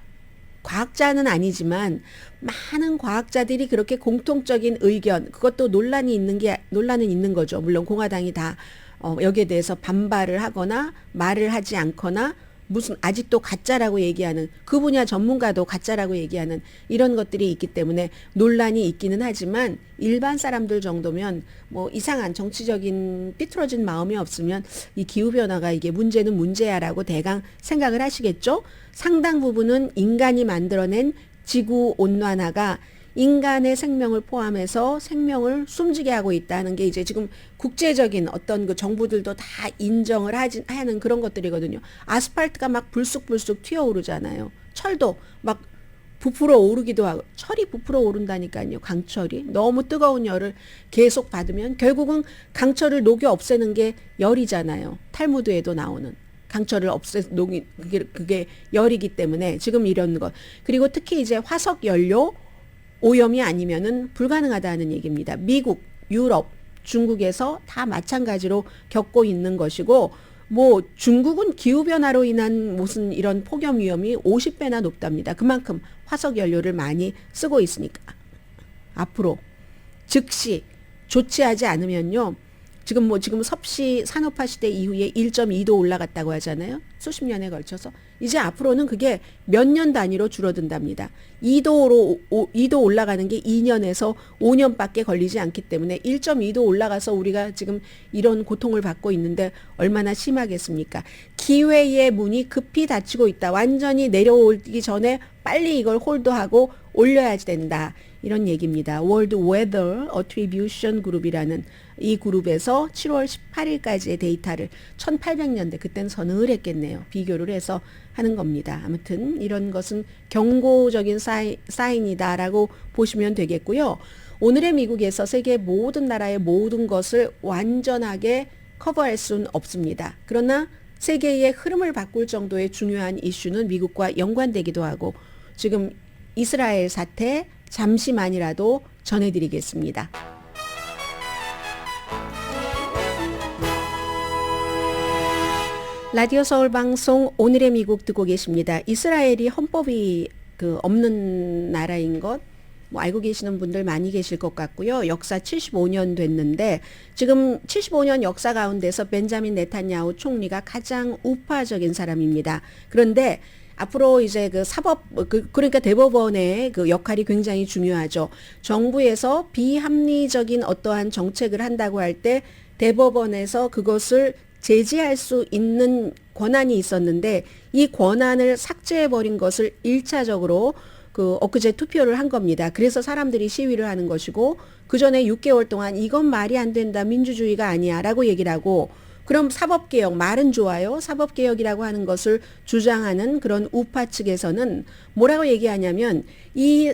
과학자는 아니지만 많은 과학자들이 그렇게 공통적인 의견, 그것도 논란은 있는 거죠. 물론 공화당이 다 여기에 대해서 반발을 하거나 말을 하지 않거나 무슨 아직도 가짜라고 얘기하는, 그 분야 전문가도 가짜라고 얘기하는 이런 것들이 있기 때문에 논란이 있기는 하지만 일반 사람들 정도면 뭐 이상한 정치적인 삐뚤어진 마음이 없으면 이 기후변화가 이게 문제는 문제야라고 대강 생각을 하시겠죠. 상당 부분은 인간이 만들어낸 지구온난화가 인간의 생명을 포함해서 생명을 숨지게 하고 있다는 게 이제 지금 국제적인 어떤 그 정부들도 다 인정을 하는 그런 것들이거든요. 아스팔트가 막 불쑥불쑥 튀어오르잖아요. 철도 막 부풀어 오르기도 하고, 철이 부풀어 오른다니까요. 강철이 너무 뜨거운 열을 계속 받으면 결국은 강철을 녹여 없애는 게 열이잖아요. 탈무드에도 나오는 강철을 녹이 그게 열이기 때문에 지금 이런 것. 그리고 특히 이제 화석 연료 오염이 아니면은 불가능하다는 얘기입니다. 미국, 유럽, 중국에서 다 마찬가지로 겪고 있는 것이고, 뭐 중국은 기후변화로 인한 무슨 이런 폭염 위험이 50배나 높답니다. 그만큼 화석 연료를 많이 쓰고 있으니까. 앞으로 즉시 조치하지 않으면요. 지금 섭씨 산업화 시대 이후에 1.2도 올라갔다고 하잖아요. 수십 년에 걸쳐서. 이제 앞으로는 그게 몇 년 단위로 줄어든답니다. 2도 올라가는 게 2년에서 5년밖에 걸리지 않기 때문에 1.2도 올라가서 우리가 지금 이런 고통을 받고 있는데 얼마나 심하겠습니까? 기회의 문이 급히 닫히고 있다. 완전히 내려오기 전에 빨리 이걸 홀드하고 올려야 된다. 이런 얘기입니다. World Weather Attribution 그룹이라는 이 그룹에서 7월 18일까지의 데이터를 1800년대 그땐 서늘했겠네요. 비교를 해서 하는 겁니다. 아무튼 이런 것은 경고적인 사인이다라고 보시면 되겠고요. 오늘의 미국에서 세계 모든 나라의 모든 것을 완전하게 커버할 수는 없습니다. 그러나 세계의 흐름을 바꿀 정도의 중요한 이슈는 미국과 연관되기도 하고 지금 이스라엘 사태 잠시만이라도 전해드리겠습니다. 라디오 서울 방송 오늘의 미국 듣고 계십니다. 이스라엘이 헌법이 없는 나라인 것 뭐 알고 계시는 분들 많이 계실 것 같고요. 역사 75년 됐는데 지금 75년 역사 가운데서 벤자민 네탄야후 총리가 가장 우파적인 사람입니다. 그런데 앞으로 이제 그러니까 대법원의 그 역할이 굉장히 중요하죠. 정부에서 비합리적인 어떠한 정책을 한다고 할 때 대법원에서 그것을 제지할 수 있는 권한이 있었는데 이 권한을 삭제해버린 것을 1차적으로 엊그제 투표를 한 겁니다. 그래서 사람들이 시위를 하는 것이고 그 전에 6개월 동안 이건 말이 안 된다. 민주주의가 아니야. 라고 얘기를 하고 그럼 사법개혁, 말은 좋아요. 사법개혁이라고 하는 것을 주장하는 그런 우파 측에서는 뭐라고 얘기하냐면 이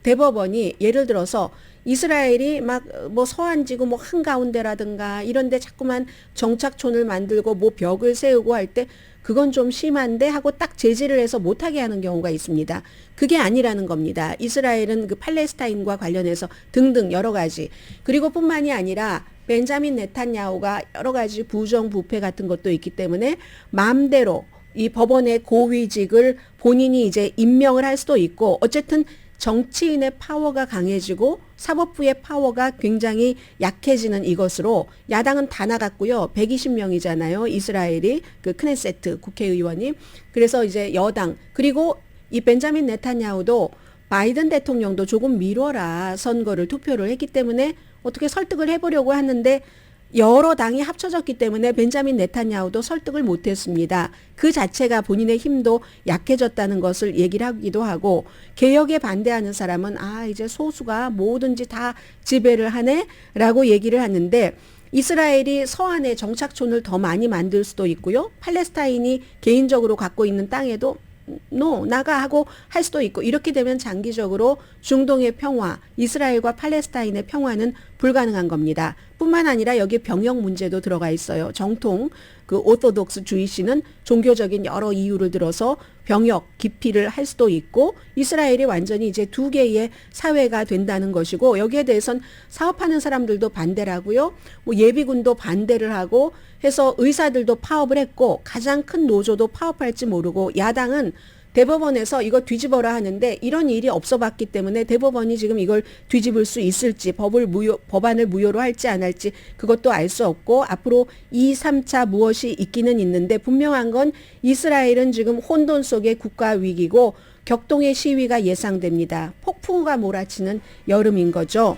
대법원이 예를 들어서 이스라엘이 막 뭐 서안지구 뭐 한가운데라든가 이런데 자꾸만 정착촌을 만들고 뭐 벽을 세우고 할 때 그건 좀 심한데 하고 딱 제지를 해서 못하게 하는 경우가 있습니다. 그게 아니라는 겁니다. 이스라엘은 그 팔레스타인과 관련해서 등등 여러 가지 그리고 뿐만이 아니라 벤자민 네탄야후가 여러 가지 부정부패 같은 것도 있기 때문에 마음대로 이 법원의 고위직을 본인이 이제 임명을 할 수도 있고 어쨌든 정치인의 파워가 강해지고 사법부의 파워가 굉장히 약해지는 이것으로 야당은 다 나갔고요. 120명이잖아요. 이스라엘이 그 크네세트 국회의원이. 그래서 이제 여당 그리고 이 벤자민 네탄야후도 바이든 대통령도 조금 미뤄라 선거를 투표를 했기 때문에 어떻게 설득을 해보려고 하는데 여러 당이 합쳐졌기 때문에 벤자민 네탄야후도 설득을 못했습니다. 그 자체가 본인의 힘도 약해졌다는 것을 얘기를 하기도 하고 개혁에 반대하는 사람은 이제 소수가 뭐든지 다 지배를 하네 라고 얘기를 하는데 이스라엘이 서안에 정착촌을 더 많이 만들 수도 있고요. 팔레스타인이 개인적으로 갖고 있는 땅에도 나가 하고 할 수도 있고 이렇게 되면 장기적으로 중동의 평화, 이스라엘과 팔레스타인의 평화는 불가능한 겁니다. 뿐만 아니라 여기에 병역 문제도 들어가 있어요. 정통 그 오토독스 주의시는 종교적인 여러 이유를 들어서 병역 기피를 할 수도 있고 이스라엘이 완전히 이제 두 개의 사회가 된다는 것이고 여기에 대해선 사업하는 사람들도 반대를 하고요. 뭐 예비군도 반대를 하고 해서 의사들도 파업을 했고 가장 큰 노조도 파업할지 모르고 야당은 대법원에서 이거 뒤집어라 하는데 이런 일이 없어 봤기 때문에 대법원이 지금 이걸 뒤집을 수 있을지 법안을 무효로 할지 안 할지 그것도 알 수 없고 앞으로 2, 3차 무엇이 있기는 있는데 분명한 건 이스라엘은 지금 혼돈 속의 국가 위기고 격동의 시위가 예상됩니다. 폭풍우가 몰아치는 여름인 거죠.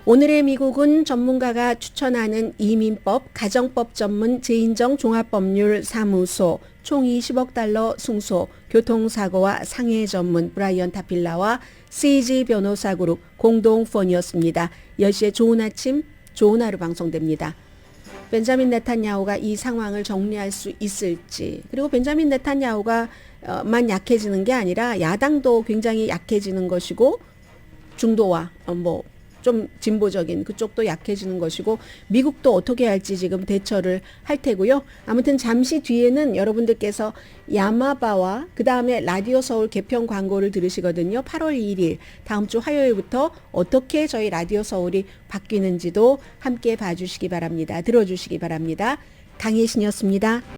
오늘의 미국은 전문가가 추천하는 이민법, 가정법 전문 제인정 종합법률 사무소, 총 20억 달러 승소, 교통사고와 상해 전문 브라이언 타필라와 CG 변호사 그룹 공동 펀이었습니다. 10시에 좋은 아침, 좋은 하루 방송됩니다. 벤자민 네탄야후가 이 상황을 정리할 수 있을지 그리고 벤자민 네탄야후가 만 약해지는 게 아니라 야당도 굉장히 약해지는 것이고 중도와 좀 진보적인 그쪽도 약해지는 것이고 미국도 어떻게 할지 지금 대처를 할 테고요. 아무튼 잠시 뒤에는 여러분들께서 야마바와 그 다음에 라디오 서울 개편 광고를 들으시거든요. 8월 2일 다음 주 화요일부터 어떻게 저희 라디오 서울이 바뀌는지도 함께 봐주시기 바랍니다. 들어주시기 바랍니다. 강혜신이었습니다.